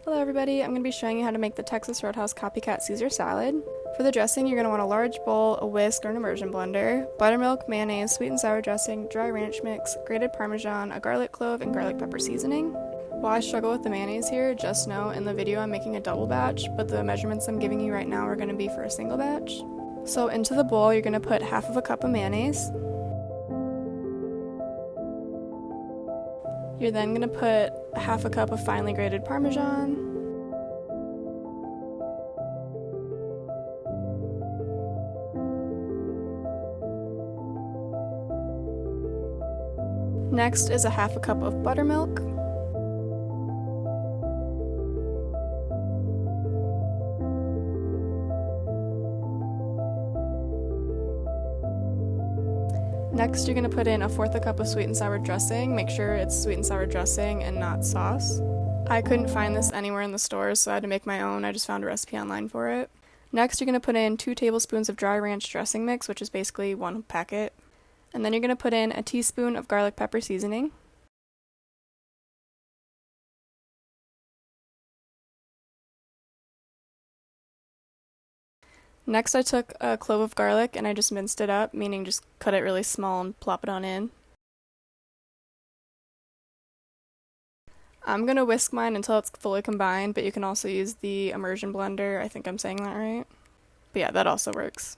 Hello everybody, I'm going to be showing you how to make the Texas Roadhouse Copycat Caesar salad. For the dressing, you're going to want a large bowl, a whisk or an immersion blender, buttermilk, mayonnaise, sweet and sour dressing, dry ranch mix, grated Parmesan, a garlic clove, and garlic pepper seasoning. While I struggle with the mayonnaise here, just know in the video I'm making a double batch, but the measurements I'm giving you right now are going to be for a single batch. So into the bowl, you're going to put half of a cup of mayonnaise. You're then going to put half a cup of finely grated Parmesan. Next is a half a cup of buttermilk. Next, you're going to put in a fourth a cup of sweet and sour dressing. Make sure it's sweet and sour dressing and not sauce. I couldn't find this anywhere in the stores, so I had to make my own. I just found a recipe online for it. Next, you're going to put in 2 tablespoons of dry ranch dressing mix, which is basically 1 packet. And then you're going to put in a teaspoon of garlic pepper seasoning. Next, I took a clove of garlic and I just minced it up, meaning just cut it really small and plop it on in. I'm going to whisk mine until it's fully combined, but you can also use the immersion blender. I think I'm saying that right. But yeah, that also works.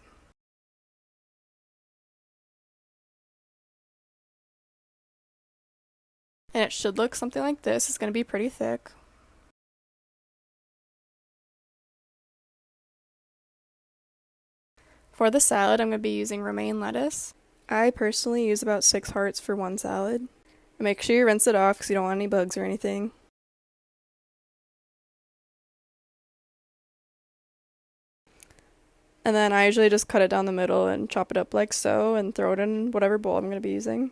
And it should look something like this. It's going to be pretty thick. For the salad, I'm going to be using romaine lettuce. I personally use about 6 hearts for one salad. Make sure you rinse it off because you don't want any bugs or anything. And then I usually just cut it down the middle and chop it up like so and throw it in whatever bowl I'm going to be using.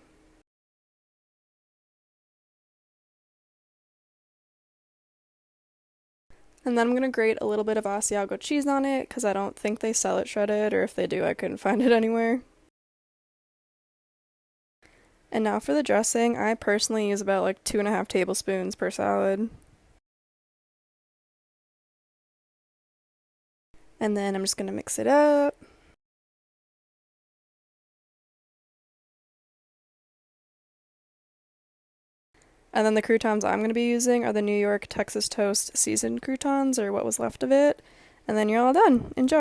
And then I'm going to grate a little bit of Asiago cheese on it because I don't think they sell it shredded, or if they do, I couldn't find it anywhere. And now for the dressing, I personally use about like 2.5 tablespoons per salad. And then I'm just going to mix it up. And then the croutons I'm going to be using are the New York Texas Toast seasoned croutons, or what was left of it. And then you're all done. Enjoy!